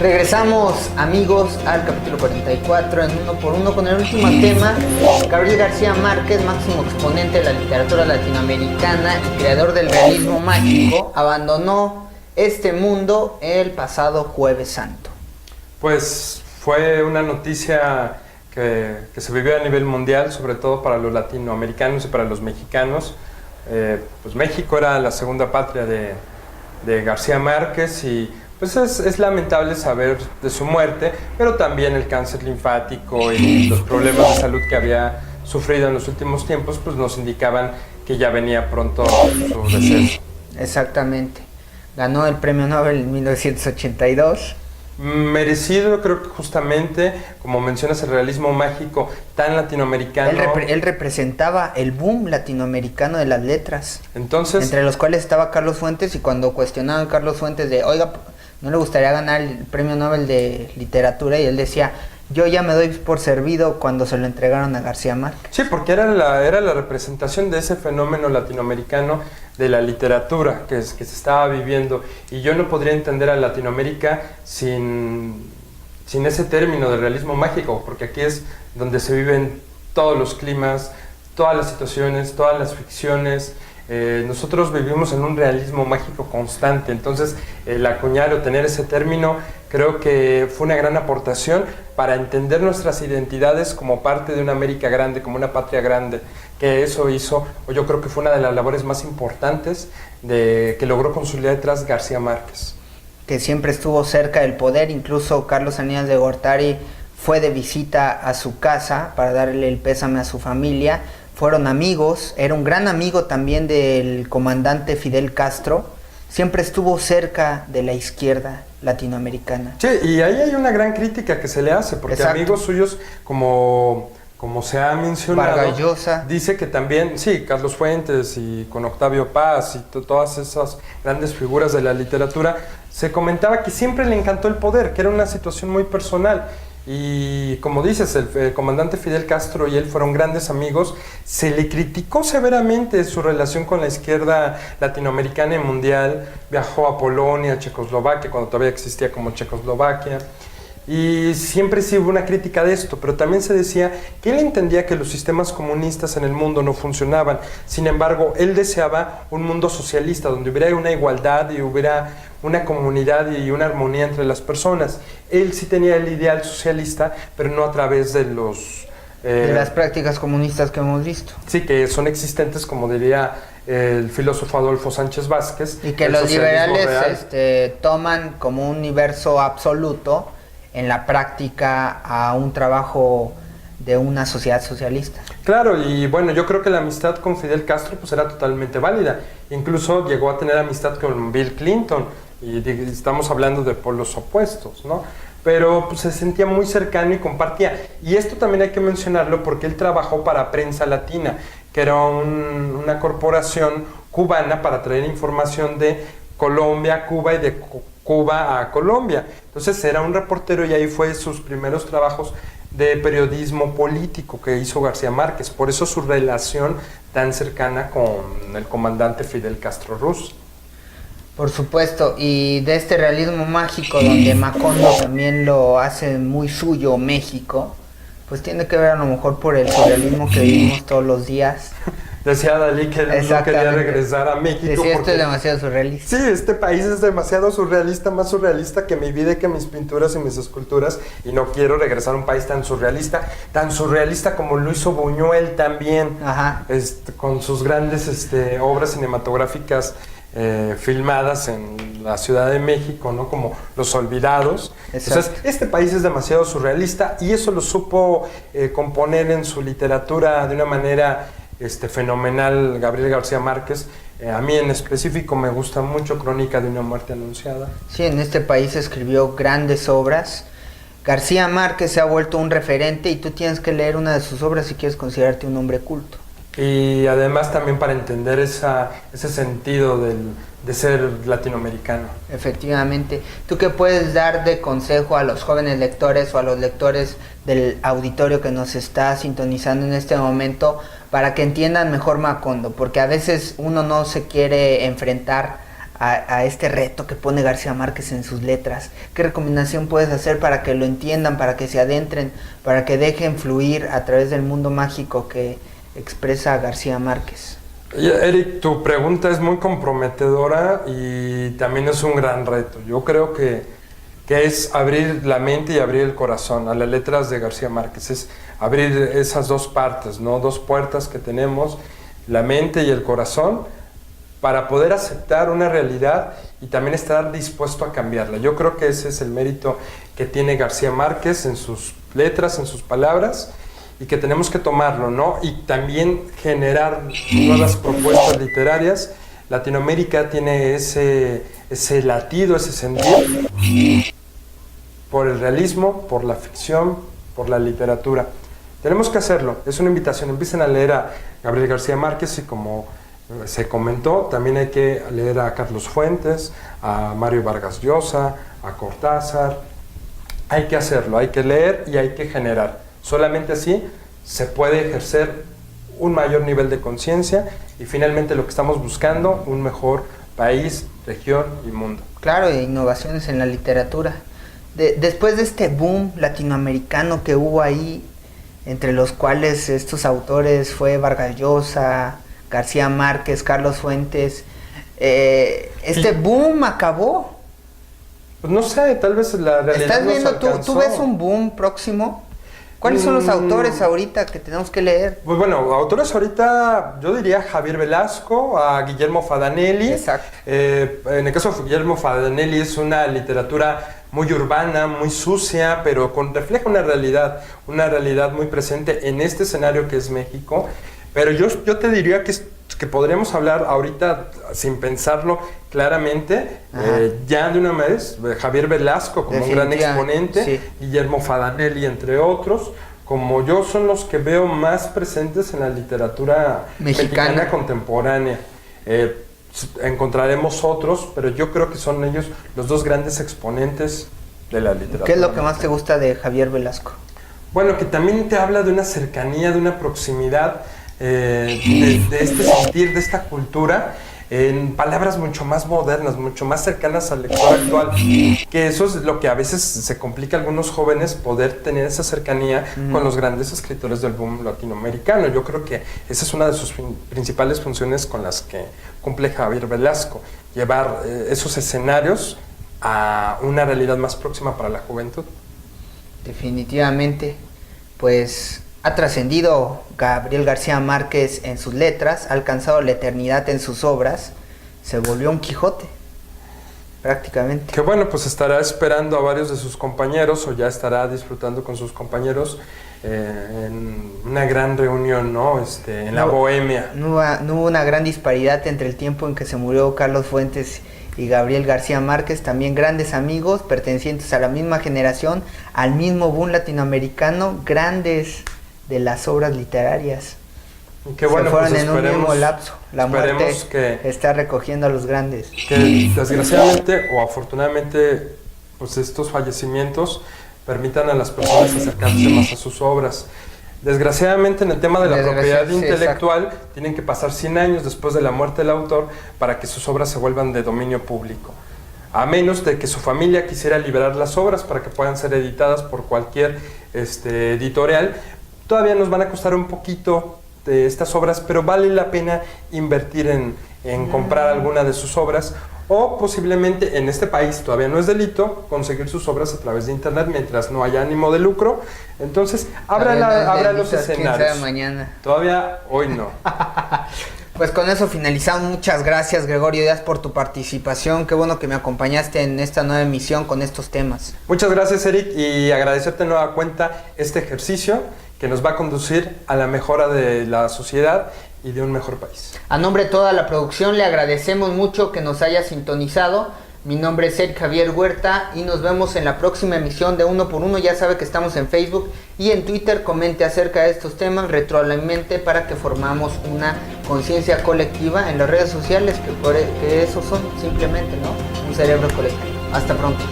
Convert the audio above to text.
Regresamos, amigos, al capítulo 44 en Uno por Uno con el último tema. Gabriel García Márquez, máximo exponente de la literatura latinoamericana y creador del realismo mágico, abandonó este mundo el pasado Jueves Santo. Pues fue una noticia que se vivió a nivel mundial, sobre todo para los latinoamericanos y para los mexicanos. Pues México era la segunda patria de García Márquez y pues es lamentable saber de su muerte, pero también el cáncer linfático y los problemas de salud que había sufrido en los últimos tiempos pues nos indicaban que ya venía pronto su deceso. Exactamente. Ganó el premio Nobel en 1982. Merecido, creo que justamente, como mencionas, el realismo mágico tan latinoamericano. Él representaba el boom latinoamericano de las letras. Entonces, entre los cuales estaba Carlos Fuentes, y cuando cuestionaban a Carlos Fuentes de, oiga, ¿no le gustaría ganar el premio Nobel de literatura? Y él decía, yo ya me doy por servido, cuando se lo entregaron a García Márquez. Sí, porque era la representación de ese fenómeno latinoamericano de la literatura que se estaba viviendo, y yo no podría entender a Latinoamérica sin ese término de realismo mágico, porque aquí es donde se viven todos los climas, todas las situaciones, todas las ficciones. Nosotros vivimos en un realismo mágico constante, entonces el acuñar o tener ese término creo que fue una gran aportación para entender nuestras identidades como parte de una América grande, como una patria grande, que eso hizo, o yo creo que fue una de las labores más importantes que logró con sus letras García Márquez. Que siempre estuvo cerca del poder, incluso Carlos Salinas de Gortari fue de visita a su casa para darle el pésame a su familia. Fueron amigos, era un gran amigo también del comandante Fidel Castro, siempre estuvo cerca de la izquierda latinoamericana. Sí, y ahí hay una gran crítica que se le hace, porque exacto, amigos suyos como se ha mencionado, Vargas Llosa, dice que también, sí, Carlos Fuentes y con Octavio Paz y todas esas grandes figuras de la literatura, se comentaba que siempre le encantó el poder, que era una situación muy personal. Y como dices, el comandante Fidel Castro y él fueron grandes amigos. Se le criticó severamente su relación con la izquierda latinoamericana y mundial. Viajó a Polonia, a Checoslovaquia, cuando todavía existía como Checoslovaquia. Y siempre sí hubo una crítica de esto, pero también se decía que él entendía que los sistemas comunistas en el mundo no funcionaban. Sin embargo, él deseaba un mundo socialista, donde hubiera una igualdad y hubiera una comunidad y una armonía entre las personas. Él sí tenía el ideal socialista, pero no a través de de las prácticas comunistas que hemos visto. Sí, que son existentes, como diría el filósofo Adolfo Sánchez Vázquez. Y que los liberales toman como un universo absoluto en la práctica a un trabajo de una sociedad socialista. Claro, y bueno, yo creo que la amistad con Fidel Castro pues era totalmente válida. Incluso llegó a tener amistad con Bill Clinton, y estamos hablando de polos opuestos, ¿no? Pero pues se sentía muy cercano y compartía. Y esto también hay que mencionarlo porque él trabajó para Prensa Latina, que era una corporación cubana para traer información de Colombia a Cuba y de Cuba a Colombia. Entonces era un reportero y ahí fue sus primeros trabajos de periodismo político que hizo García Márquez. Por eso su relación tan cercana con el comandante Fidel Castro Ruz. Por supuesto, y de este realismo mágico donde Macondo también lo hace muy suyo México, pues tiene que ver a lo mejor por el surrealismo que vivimos todos los días. Decía Dalí que él no quería regresar a México. Decía, esto es demasiado surrealista. Sí, este país es demasiado surrealista, más surrealista que mi vida y que mis pinturas y mis esculturas, y no quiero regresar a un país tan surrealista como lo hizo Buñuel también. Ajá. Con sus grandes obras cinematográficas filmadas en la Ciudad de México, ¿no? Como Los Olvidados. Exacto. Entonces, este país es demasiado surrealista y eso lo supo componer en su literatura de una manera fenomenal Gabriel García Márquez. A mí en específico me gusta mucho Crónica de una muerte anunciada. Sí, en este país escribió grandes obras. García Márquez se ha vuelto un referente y tú tienes que leer una de sus obras si quieres considerarte un hombre culto. Y además también para entender ese sentido de ser latinoamericano. Efectivamente. ¿Tú qué puedes dar de consejo a los jóvenes lectores o a los lectores del auditorio que nos está sintonizando en este momento para que entiendan mejor Macondo? Porque a veces uno no se quiere enfrentar a este reto que pone García Márquez en sus letras? ¿Qué recomendación puedes hacer para que lo entiendan, para que se adentren, para que dejen fluir a través del mundo mágico que expresa García Márquez? Eric, tu pregunta es muy comprometedora y también es un gran reto. Yo creo que es abrir la mente y abrir el corazón a las letras de García Márquez, es abrir esas dos partes, ¿no? Dos puertas que tenemos, la mente y el corazón, para poder aceptar una realidad y también estar dispuesto a cambiarla. Yo creo que ese es el mérito que tiene García Márquez en sus letras, en sus palabras, y que tenemos que tomarlo, ¿no? Y también generar nuevas propuestas literarias. Latinoamérica tiene ese latido, ese sentir por el realismo, por la ficción, por la literatura. Tenemos que hacerlo, es una invitación. Empiecen a leer a Gabriel García Márquez y, como se comentó, también hay que leer a Carlos Fuentes, a Mario Vargas Llosa, a Cortázar. Hay que hacerlo, hay que leer y hay que generar. Solamente así se puede ejercer un mayor nivel de conciencia y finalmente lo que estamos buscando, un mejor país, región y mundo. Claro, e innovaciones en la literatura. Después de este boom latinoamericano que hubo ahí, entre los cuales estos autores fue Vargas Llosa, García Márquez, Carlos Fuentes, ¿este boom acabó? Pues no sé, tal vez la realidad ¿Estás viendo, alcanzó. tú ves un boom próximo? ¿Cuáles son los autores ahorita que tenemos que leer? Pues bueno, autores ahorita, yo diría Javier Velasco, a Guillermo Fadanelli. Exacto. En el caso de Guillermo Fadanelli es una literatura muy urbana, muy sucia, pero refleja una realidad muy presente en este escenario que es México. Pero yo te diría que podríamos hablar ahorita, sin pensarlo claramente, ya de una vez, Javier Velasco como un gran exponente, sí. Guillermo Fadanelli, entre otros, como yo, son los que veo más presentes en la literatura mexicana contemporánea. Encontraremos otros, pero yo creo que son ellos los dos grandes exponentes de la literatura. ¿Qué es lo que más te gusta de Javier Velasco? Bueno, que también te habla de una cercanía, de una proximidad, de este sentir, de esta cultura, en palabras mucho más modernas, mucho más cercanas al lector actual, que eso es lo que a veces se complica a algunos jóvenes, poder tener esa cercanía con los grandes escritores del boom latinoamericano. Yo creo que esa es una de sus principales funciones con las que cumple Javier Velasco, llevar esos escenarios a una realidad más próxima para la juventud. Definitivamente, pues ha trascendido Gabriel García Márquez en sus letras, ha alcanzado la eternidad en sus obras, se volvió un Quijote, prácticamente. Que bueno, pues estará esperando a varios de sus compañeros, o ya estará disfrutando con sus compañeros en una gran reunión, ¿no? En la Bohemia. No hubo una gran disparidad entre el tiempo en que se murió Carlos Fuentes y Gabriel García Márquez, también grandes amigos, pertenecientes a la misma generación, al mismo boom latinoamericano, grandes de las obras literarias. Que bueno, se fueron pues en un mismo lapso. La muerte está recogiendo a los grandes. Que desgraciadamente o afortunadamente, pues estos fallecimientos permitan a las personas acercarse más a sus obras. Desgraciadamente, en el tema de la propiedad intelectual, tienen que pasar 100 años después de la muerte del autor para que sus obras se vuelvan de dominio público. A menos de que su familia quisiera liberar las obras para que puedan ser editadas por cualquier editorial. Todavía nos van a costar un poquito de estas obras, pero vale la pena invertir en comprar alguna de sus obras, o posiblemente, en este país todavía no es delito conseguir sus obras a través de internet mientras no haya ánimo de lucro. Entonces abra los escenarios. Mañana. Todavía hoy no. Pues con eso finalizamos. Muchas gracias, Gregorio Díaz, por tu participación. Qué bueno que me acompañaste en esta nueva emisión con estos temas. Muchas gracias, Eric, y agradecerte nueva cuenta este ejercicio que nos va a conducir a la mejora de la sociedad y de un mejor país. A nombre de toda la producción le agradecemos mucho que nos haya sintonizado. Mi nombre es Eric Javier Huerta y nos vemos en la próxima emisión de Uno por Uno. Ya sabe que estamos en Facebook y en Twitter. Comente acerca de estos temas, retroalimente para que formamos una conciencia colectiva en las redes sociales, que eso son simplemente, ¿no? Un cerebro colectivo. Hasta pronto.